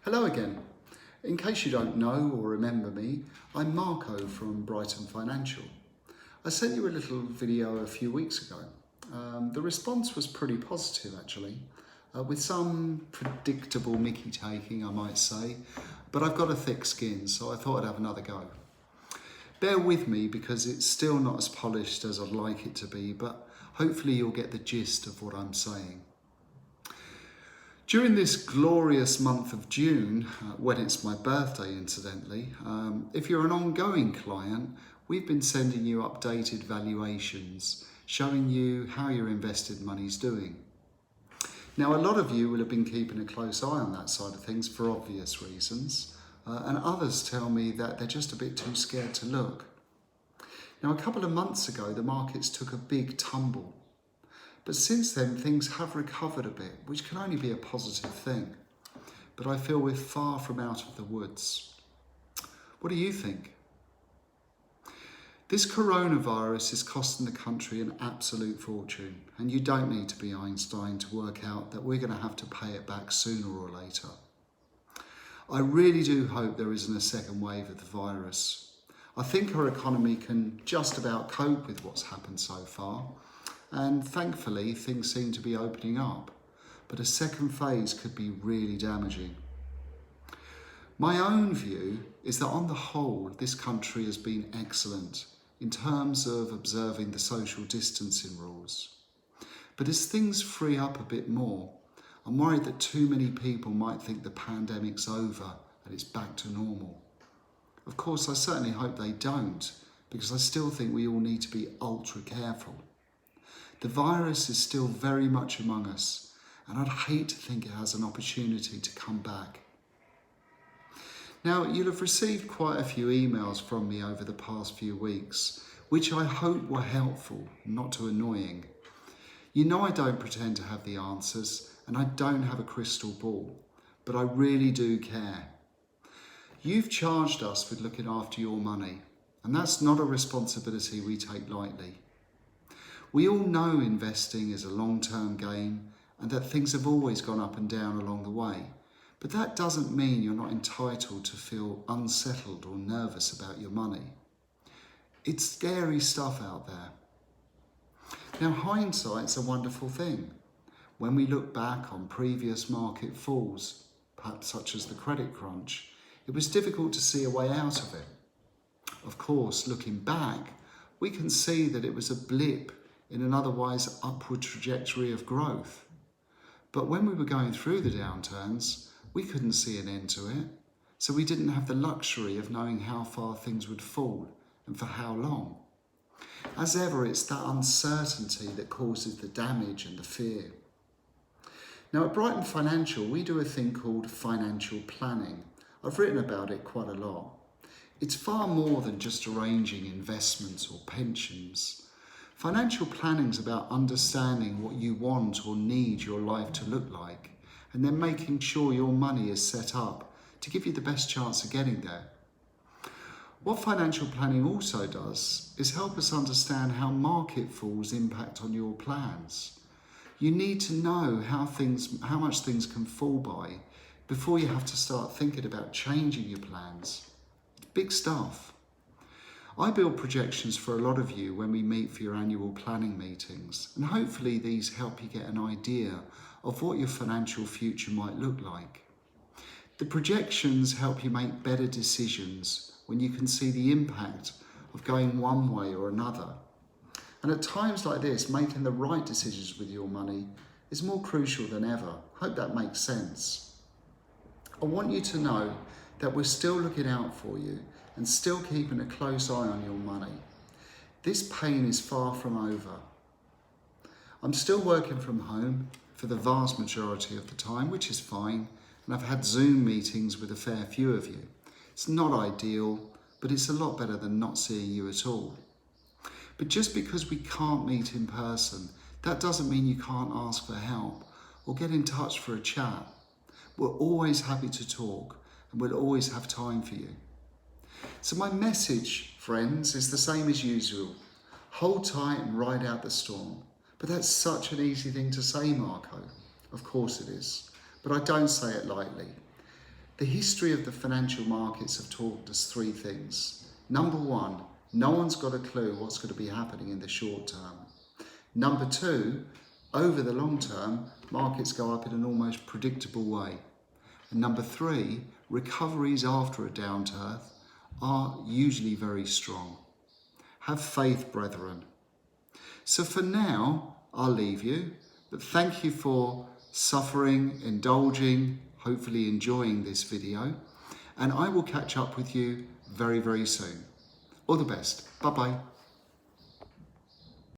Hello again. In case you don't know or remember me, I'm Marco from Brighton Financial. I sent you a little video a few weeks ago. The response was pretty positive actually, with some predictable mickey taking I might say, but I've got a thick skin so I thought I'd have another go. Bear with me because it's still not as polished as I'd like it to be, but hopefully you'll get the gist of what I'm saying. During this glorious month of June, when it's my birthday incidentally, if you're an ongoing client, we've been sending you updated valuations showing you how your invested money's doing. Now a lot of you will have been keeping a close eye on that side of things for obvious reasons, and others tell me that they're just a bit too scared to look. Now a couple of months ago the markets took a big tumble. But since then, things have recovered a bit, which can only be a positive thing. But I feel we're far from out of the woods. What do you think? This coronavirus is costing the country an absolute fortune, and you don't need to be Einstein to work out that we're going to have to pay it back sooner or later. I really do hope there isn't a second wave of the virus. I think our economy can just about cope with what's happened so far. And thankfully, things seem to be opening up, but a second phase could be really damaging. My own view is that on the whole, this country has been excellent in terms of observing the social distancing rules. But as things free up a bit more, I'm worried that too many people might think the pandemic's over and it's back to normal. Of course, I certainly hope they don't, because I still think we all need to be ultra careful. The virus is still very much among us, and I'd hate to think it has an opportunity to come back. Now, you'll have received quite a few emails from me over the past few weeks, which I hope were helpful, not too annoying. You know I don't pretend to have the answers, and I don't have a crystal ball, but I really do care. You've charged us with looking after your money, and that's not a responsibility we take lightly. We all know investing is a long-term game and that things have always gone up and down along the way, but that doesn't mean you're not entitled to feel unsettled or nervous about your money. It's scary stuff out there. Now, hindsight's a wonderful thing. When we look back on previous market falls, perhaps such as the credit crunch, it was difficult to see a way out of it. Of course, looking back, we can see that it was a blip in an otherwise upward trajectory of growth. But when we were going through the downturns, we couldn't see an end to it, so we didn't have the luxury of knowing how far things would fall and for how long. As ever, it's that uncertainty that causes the damage and the fear. Now at Brighton Financial, we do a thing called financial planning. I've written about it quite a lot. It's far more than just arranging investments or pensions. Financial planning is about understanding what you want or need your life to look like, and then making sure your money is set up to give you the best chance of getting there. What financial planning also does is help us understand how market falls impact on your plans. You need to know how much things can fall by before you have to start thinking about changing your plans. It's big stuff. I build projections for a lot of you when we meet for your annual planning meetings, and hopefully these help you get an idea of what your financial future might look like. The projections help you make better decisions when you can see the impact of going one way or another. And at times like this, making the right decisions with your money is more crucial than ever. I hope that makes sense. I want you to know that we're still looking out for you and still keeping a close eye on your money. This pain is far from over. I'm still working from home for the vast majority of the time, which is fine, and I've had Zoom meetings with a fair few of you. It's not ideal, but it's a lot better than not seeing you at all. But just because we can't meet in person, that doesn't mean you can't ask for help or get in touch for a chat. We're always happy to talk, and we'll always have time for you. So my message, friends, is the same as usual. Hold tight and ride out the storm. But that's such an easy thing to say, Marco. Of course it is. But I don't say it lightly. The history of the financial markets have taught us three things. Number one, no one's got a clue what's going to be happening in the short term. Number two, over the long term, markets go up in an almost predictable way. And number three, recoveries after a downturn are usually very strong. Have faith, brethren. So for now, I'll leave you, but thank you for suffering, indulging, hopefully enjoying this video, and I will catch up with you very, very soon. All the best. Bye-bye.